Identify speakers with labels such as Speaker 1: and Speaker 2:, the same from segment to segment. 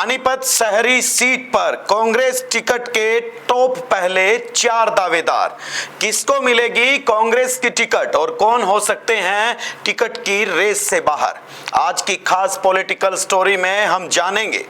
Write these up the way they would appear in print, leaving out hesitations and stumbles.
Speaker 1: पानीपत शहरी सीट पर कांग्रेस टिकट के टॉप पहले 4 दावेदार। किसको मिलेगी कांग्रेस की टिकट और कौन हो सकते हैं टिकट की रेस से बाहर? आज की खास पॉलिटिकल स्टोरी में हम जानेंगे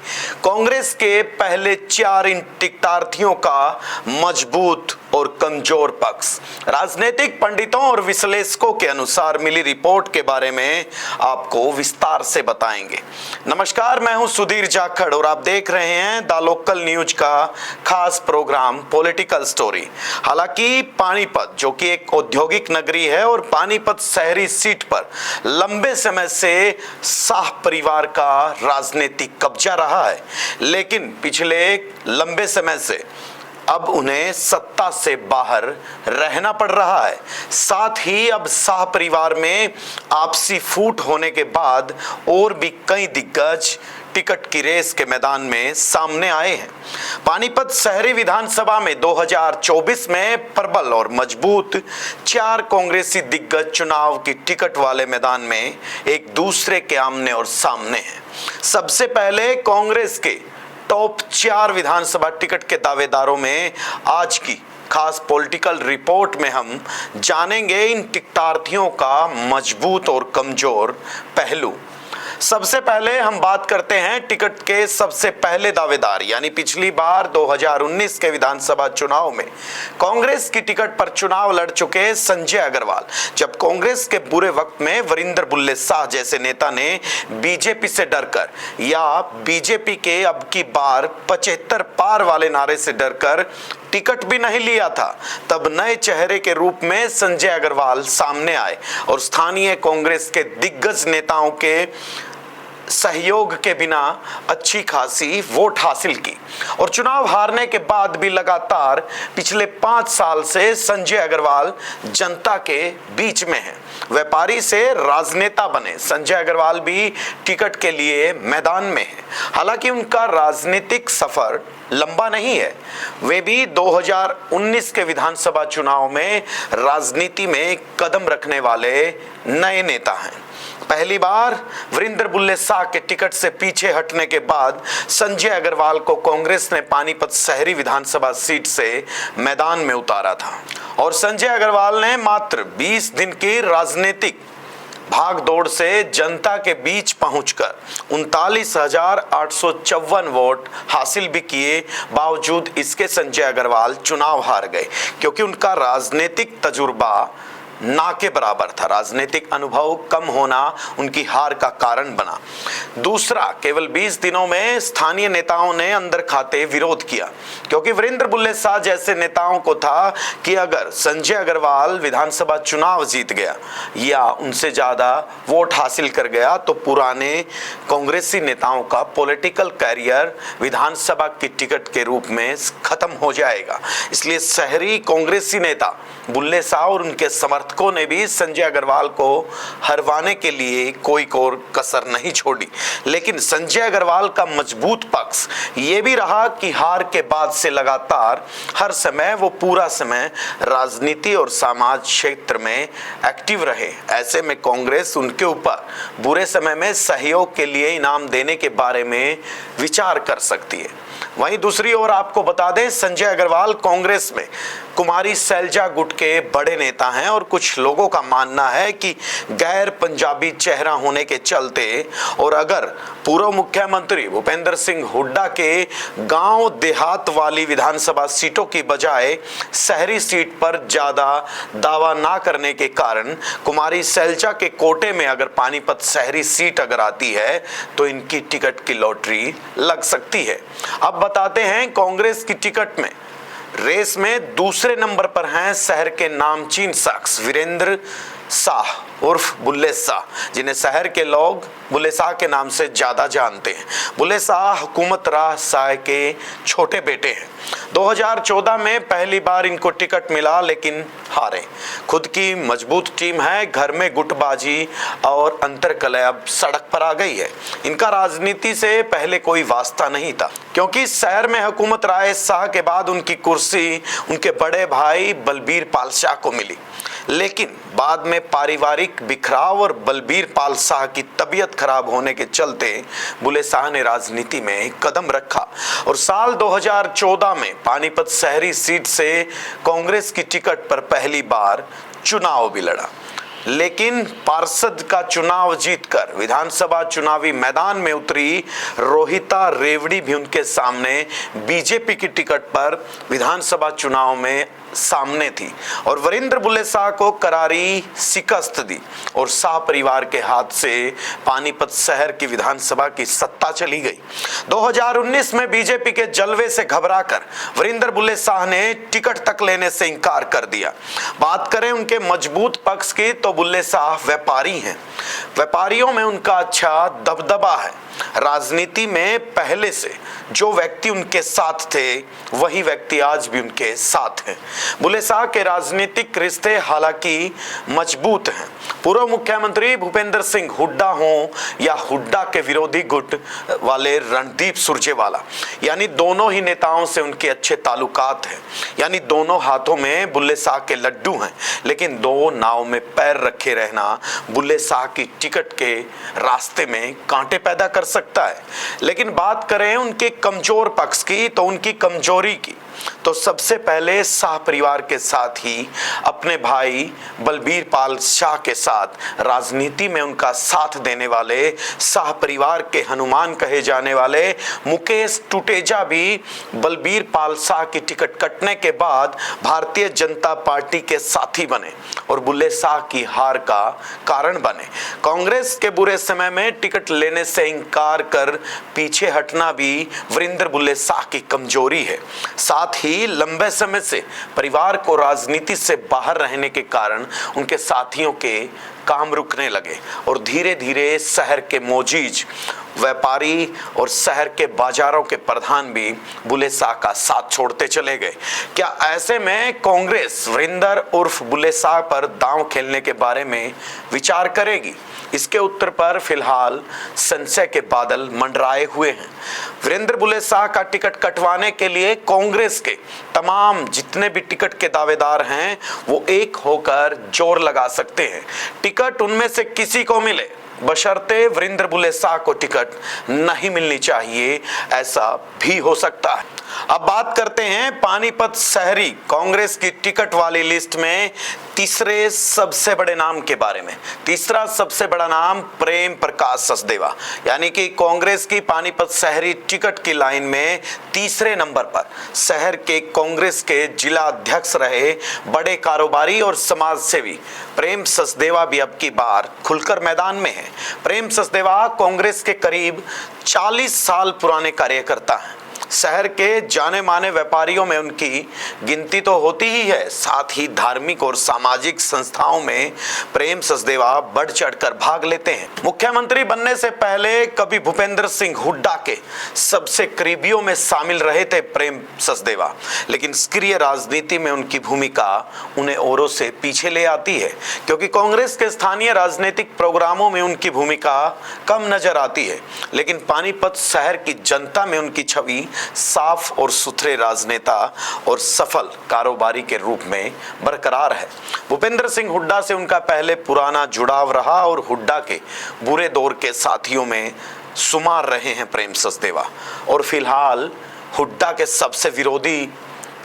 Speaker 1: कांग्रेस के पहले 4 इन टिकटार्थियों का मजबूत और कमजोर पक्ष। राजनीतिक पंडितों और विश्लेषकों के अनुसार मिली रिपोर्ट के बारे में आपको विस्तार से बताएंगे। नमस्कार, मैं हूं सुधीर जाखड़ और आप देख रहे हैं द लोकल न्यूज का खास प्रोग्राम पॉलिटिकल स्टोरी। हालांकि पानीपत जो कि एक औद्योगिक नगरी है और पानीपत शहरी सीट पर लंबे समय से शाह परिवार का राजनीतिक कब्जा रहा है, लेकिन पिछले लंबे समय से अब उन्हें सत्ता से बाहर रहना पड़ रहा है। साथ ही अब शाह परिवार में आपसी फूट होने के बाद और भी कई दिग्गज टिकट की रेस के मैदान में सामने आए हैं। पानीपत शहरी विधानसभा में 2024 में प्रबल और मजबूत 4 कांग्रेसी दिग्गज चुनाव की टिकट वाले मैदान में एक दूसरे के आमने और सामने हैं। सबसे पहले कांग्रेस के टॉप 4 विधानसभा टिकट के दावेदारों में आज की खास पॉलिटिकल रिपोर्ट में हम जानेंगे इन टिकटार्थियों का मजबूत और कमजोर पहलू। सबसे पहले हम बात करते हैं टिकट के सबसे पहले दावेदार, यानी पिछली बार 2019 के विधानसभा चुनाव में कांग्रेस की टिकट पर चुनाव लड़ चुके संजय अग्रवाल। जब कांग्रेस के बुरे वक्त में वरिंदर बुल्ले शाह जैसे नेता ने बीजेपी से डरकर या बीजेपी के अब की बार 75 पार वाले नारे से डरकर टिकट भी नहीं लिया था, तब नए चेहरे के रूप में संजय अग्रवाल सामने आए और स्थानीय कांग्रेस के दिग्गज नेताओं के सहयोग के बिना अच्छी खासी वोट हासिल की और चुनाव हारने के बाद भी लगातार पिछले 5 साल से संजय अग्रवाल जनता के बीच में हैं। व्यापारी से राजनेता बने संजय अग्रवाल भी टिकट के लिए मैदान में हैं। हालांकि उनका राजनीतिक सफर लंबा नहीं है। वे भी 2019 के विधानसभा चुनाव में राजनीति में कदम रखने वाले नए नेता हैं। पहली बार वरिंदर बुल्ले शाह के टिकट से पीछे हटने के बाद संजय अग्रवाल को कांग्रेस ने पानीपत शहरी विधानसभा सीट से मैदान में उतारा था और संजय अग्रवाल ने मात्र 20 दिन की राजनीतिक भागदौड़ से जनता के बीच पहुंचकर 39,854 वोट हासिल भी किए। बावजूद इसके संजय अग्रवाल चुनाव हार गए क्योंकि उनका राजनीतिक तजुर्बा ना के बराबर था। राजनीतिक अनुभव कम होना उनकी हार का कारण बना। दूसरा, केवल 20 दिनों में स्थानीय नेताओं ने अंदर खाते विरोध किया क्योंकि वरिंदर बुल्ले शाह जैसे नेताओं को था कि अगर संजय अग्रवाल विधानसभा चुनाव जीत गया या उनसे ज्यादा वोट हासिल कर गया तो पुराने कांग्रेसी नेताओं का पॉलिटिकल कैरियर विधानसभा की टिकट के रूप में खत्म हो जाएगा। इसलिए शहरी कांग्रेसी नेता बुल्ले शाह और उनके समर्थकों ने भी संजय अग्रवाल को हरवाने के लिए कोई और कसर नहीं छोड़ी। लेकिन संजय अग्रवाल का मजबूत पक्ष ये भी रहा कि हार के बाद से लगातार हर समय वो पूरा समय राजनीति और समाज क्षेत्र में एक्टिव रहे। ऐसे में कांग्रेस उनके ऊपर बुरे समय में सहयोग के लिए इनाम देने के बारे में विचार कर सकती है। वहीं दूसरी ओर आपको बता दें, संजय अग्रवाल कांग्रेस में कुमारी सैलजा गुट के बड़े नेता हैं और कुछ लोगों का मानना है कि गैर पंजाबी चेहरा होने के चलते और अगर पूर्व मुख्यमंत्री भूपेंद्र सिंह हुड्डा के गांव देहात वाली विधानसभा सीटों की बजाय शहरी सीट पर ज्यादा दावा ना करने के कारण कुमारी सैलजा के कोटे में अगर पानीपत शहरी सीट अगर आती है तो इनकी टिकट की लॉटरी लग सकती है। अब बताते हैं कांग्रेस की टिकट में रेस में दूसरे नंबर पर हैं शहर के नामचीन शख्स वीरेंद्र शाह उर्फ बुल्ले शाह, जिन्हें शहर के लोग बुल्ले शाह के नाम से ज्यादा जानते हैं। बुल्ले शाह हुकूमत राह शाह के छोटे बेटे हैं। 2014 में पहली बार इनको टिकट मिला लेकिन हारे। खुद की मजबूत टीम है, घर में गुटबाजी और अंतरकलह अब सड़क पर आ गई है। इनका राजनीति से पहले कोई वास्ता नहीं था क्योंकि शहर में हुकूमत राय शाह के बाद उनकी कुर्सी उनके बड़े भाई बलबीर पाल शाह को मिली। लेकिन बाद में पारिवारिक बिखराव और बलबीर पाल शाह की तबीयत खराब होने के चलते बुल्ले शाह ने राजनीति में कदम रखा और साल 2014 में पानीपत शहरी सीट से कांग्रेस की टिकट पर पहली बार चुनाव भी लड़ा। लेकिन पार्षद का चुनाव जीतकर विधानसभा चुनावी मैदान में उतरी रोहिता रेवड़ी भी उनके सामने बीजेपी की टिकट पर विधानसभा चुनाव में सामने थी और वरिंद्र बुल्ले शाह को करारी शिकस्त दी और शाह परिवार के हाथ से पानीपत शहर की विधानसभा की सत्ता चली गई। 2019 में बीजेपी के जलवे से घबराकर वरिंद्र बुल्ले शाह ने टिकट तक लेने से इनकार कर दिया। बात करें उनके मजबूत पक्ष की तो बुल्ले शाह व्यापारी हैं। व्यापारियों में उनका अच्छा दबदबा है। राजनीति में पहले से जो व्यक्ति उनके साथ थे वही व्यक्ति आज भी उनके साथ हैं। बुल्ले शाह के राजनीतिक रिश्ते हालांकि मजबूत हैं। पूर्व मुख्यमंत्री भूपेंद्र सिंह हुड्डा हों या हुड्डा के विरोधी गुट वाले रणदीप सुरजेवाला, यानी दोनों ही नेताओं से उनके अच्छे ताल्लुकात हैं। यानी दोनों हाथों में बुल्ले शाह के लड्डू हैं, लेकिन दो नाव में पैर रखे रहना बुल्ले शाह की टिकट के रास्ते में कांटे पैदा कर सकता है। लेकिन बात करें उनके कमजोर पक्ष की तो उनकी कमजोरी की तो सबसे पहले शाह परिवार के साथ ही अपने भाई बलबीर पाल शाह के साथ राजनीति में उनका साथ देने वाले शाह परिवार के हनुमान कहे जाने वाले मुकेश टुटेजा भी बलबीर पाल शाह की टिकट कटने के बाद भारतीय जनता पार्टी के साथी बने और बुल्ले शाह की हार का कारण बने। कांग्रेस के बुरे समय में टिकट लेने से इंकार कर पीछे हटना भी वरिंद्र बुल्ले शाह की कमजोरी है। साथ ही लंबे समय से परिवार को राजनीति से बाहर रहने के कारण उनके साथियों के काम रुकने लगे और धीरे धीरे शहर के मोजीज व्यापारी और शहर के बाजारों के प्रधान भी बुल्ले शाह का साथ छोड़ते चले गए। क्या ऐसे में कांग्रेस वरिंदर उर्फ बुल्ले शाह पर दांव खेलने के बारे में विचार करेगी? इसके उत्तर पर फिलहाल संशय के बादल मंडराए हुए हैं। वरिंदर बुल्ले शाह का टिकट कटवाने के लिए कांग्रेस के तमाम जितने भी टिकट के दावेदार हैं वो एक होकर जोर लगा सकते हैं। टिकट उनमें से किसी को मिले, बशर्ते वरिंदर बुल्ले शाह को टिकट नहीं मिलनी चाहिए, ऐसा भी हो सकता है। अब बात करते हैं पानीपत शहरी कांग्रेस की टिकट वाली लिस्ट में तीसरे सबसे बड़े नाम के बारे में। तीसरा सबसे बड़ा नाम प्रेम प्रकाश सचदेवा, यानी कि कांग्रेस की पानीपत शहरी टिकट की लाइन में तीसरे नंबर पर शहर के कांग्रेस के जिला अध्यक्ष रहे बड़े कारोबारी और समाज सेवी प्रेम सचदेवा भी अब की बार खुलकर मैदान में है। प्रेम सचदेवा कांग्रेस के करीब 40 साल पुराने कार्यकर्ता हैं। शहर के जाने माने व्यापारियों में उनकी गिनती तो होती ही है, साथ ही धार्मिक और सामाजिक संस्थाओं में प्रेम सचदेवा बढ़ चढ़कर भाग लेते हैं। मुख्यमंत्री बनने से पहले कभी भूपेंद्र सिंह हुड्डा के सबसे करीबियों में शामिल रहे थे प्रेम सचदेवा, लेकिन सक्रिय राजनीति में उनकी भूमिका उन्हें औरों से पीछे ले आती है, क्योंकि कांग्रेस के स्थानीय राजनीतिक प्रोग्रामों में उनकी भूमिका कम नजर आती है। लेकिन पानीपत शहर की जनता में उनकी छवि साफ और सुथरे राजनेता और सफल कारोबारी के रूप में बरकरार है। भूपेंद्र सिंह हुड्डा से उनका पहले पुराना जुड़ाव रहा और हुड्डा के बुरे दौर के साथियों में शुमार रहे हैं प्रेम सचदेवा। और फिलहाल हुड्डा के सबसे विरोधी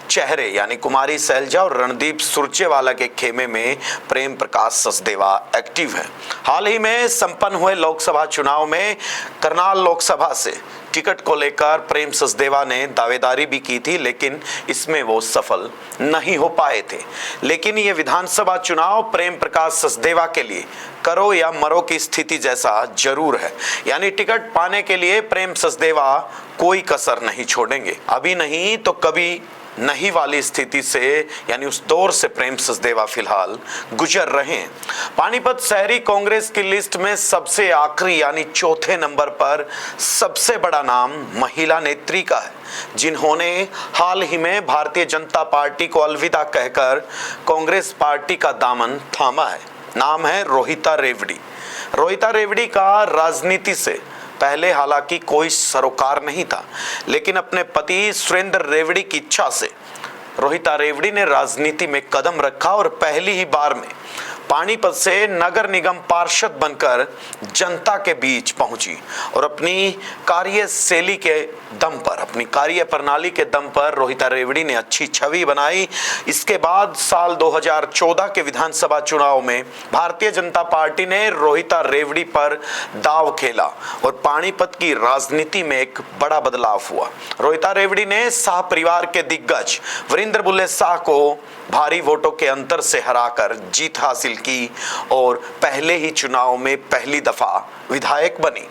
Speaker 1: चेहरे यानी कुमारी सैलजा और रणदीप सुरजेवाला के खेमे में प्रेम प्रकाश सचदेवा एक्टिव है। हाल ही में संपन्न हुए लोकसभा चुनाव में करनाल लोकसभा से टिकट को लेकर प्रेम सचदेवा ने दावेदारी भी की थी, लेकिन इसमें वो सफल नहीं हो पाए थे। लेकिन ये विधानसभा चुनाव प्रेम प्रकाश सचदेवा के लिए करो या मरो की स्थिति जैसा जरूर है, यानी टिकट पाने के लिए प्रेम सचदेवा कोई कसर नहीं छोड़ेंगे। अभी नहीं तो कभी नहीं वाली स्थिति से यानी उस दौर से प्रेम सचदेवा फिलहाल गुजर रहे हैं। पानीपत शहरी कांग्रेस की लिस्ट में सबसे आखिरी यानी चौथे नंबर पर सबसे बड़ा नाम महिला नेत्री का है, जिन्होंने हाल ही में भारतीय जनता पार्टी को अलविदा कहकर कांग्रेस पार्टी का दामन थामा है। नाम है रोहिता रेवड़ी। रोहिता रेवड़ी का राजनीति से पहले हालांकि कोई सरोकार नहीं था, लेकिन अपने पति सुरेंद्र रेवड़ी की इच्छा से रोहिता रेवड़ी ने राजनीति में कदम रखा और पहली ही बार में पानीपत से नगर निगम पार्षद बनकर जनता के बीच पहुंची और अपनी कार्यशैली के दम पर, अपनी कार्य प्रणाली के दम पर रोहिता रेवड़ी ने अच्छी छवि बनाई। इसके बाद साल 2014 के विधानसभा चुनाव में भारतीय जनता पार्टी ने रोहिता रेवड़ी पर दांव खेला और पानीपत की राजनीति में एक बड़ा बदलाव हुआ। रोहिता रेवड़ी ने शाह परिवार के दिग्गज वीरेंद्र बुल्ले शाह को भारी वोटों के अंतर से हराकर जीत हासिल की और पहले ही चुनाव में पहली दफा विधायक बनी।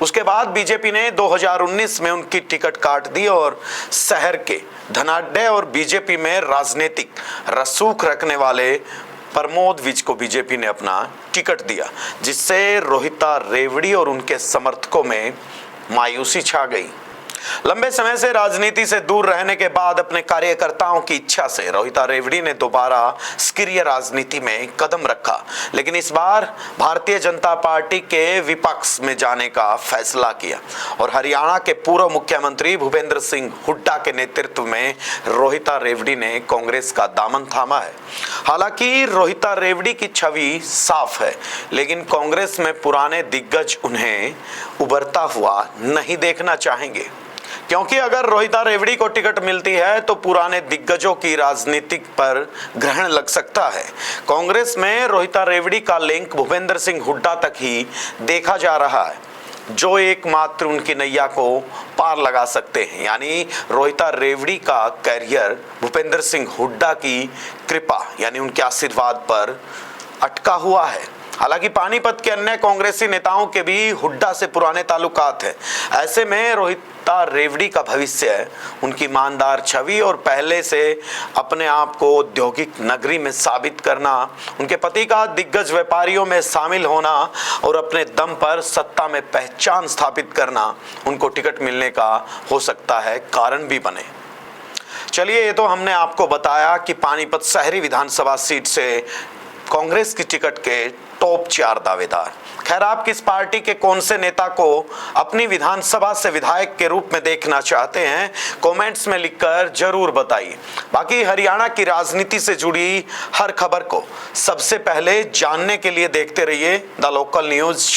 Speaker 1: उसके बाद बीजेपी ने 2019 में उनकी टिकट काट दी और शहर के धनाढ्य और बीजेपी में राजनीतिक रसूख रखने वाले प्रमोद विज को बीजेपी ने अपना टिकट दिया, जिससे रोहिता रेवड़ी और उनके समर्थकों में मायूसी छा गई। लंबे समय से राजनीति से दूर रहने के बाद अपने कार्यकर्ताओं की इच्छा से रोहिता रेवड़ी ने दोबारा सक्रिय राजनीति में कदम रखा, लेकिन इस बार भारतीय जनता पार्टी के विपक्ष में जाने का फैसला किया और हरियाणा के पूर्व मुख्यमंत्री भूपेंद्र सिंह हुड्डा के नेतृत्व में रोहिता रेवड़ी ने कांग्रेस का दामन थामा है। हालांकि रोहिता रेवड़ी की छवि साफ है, लेकिन कांग्रेस में पुराने दिग्गज उन्हें उभरता हुआ नहीं देखना चाहेंगे, क्योंकि अगर रोहिता रेवड़ी को टिकट मिलती है तो पुराने दिग्गजों की राजनीति पर ग्रहण लग सकता है। कांग्रेस में रोहिता रेवड़ी का लिंक भूपेंद्र सिंह हुड्डा तक ही देखा जा रहा है, जो एकमात्र उनकी नैया को पार लगा सकते हैं। यानी रोहिता रेवड़ी का कैरियर भूपेंद्र सिंह हुड्डा की कृपा यानी उनके आशीर्वाद पर अटका हुआ है। हालांकि पानीपत के अन्य कांग्रेसी नेताओं के भी हुड्डा से पुराने ताल्लुकात हैं। ऐसे में रोहिता रेवड़ी का भविष्य, उनकी ईमानदार छवि और पहले से अपने आप को औद्योगिक नगरी में साबित करना, उनके पति का दिग्गज व्यापारियों में शामिल होना और अपने दम पर सत्ता में पहचान स्थापित करना उनको टिकट मिलने का हो सकता है कारण भी बने। चलिए, ये तो हमने आपको बताया कि पानीपत शहरी विधानसभा सीट से कांग्रेस की टिकट के टॉप 4 दावेदार। खैर, आप किस पार्टी के कौन से नेता को अपनी विधानसभा से विधायक के रूप में देखना चाहते हैं, कमेंट्स में लिखकर जरूर बताइए। बाकी हरियाणा की राजनीति से जुड़ी हर खबर को सबसे पहले जानने के लिए देखते रहिए द लोकल न्यूज।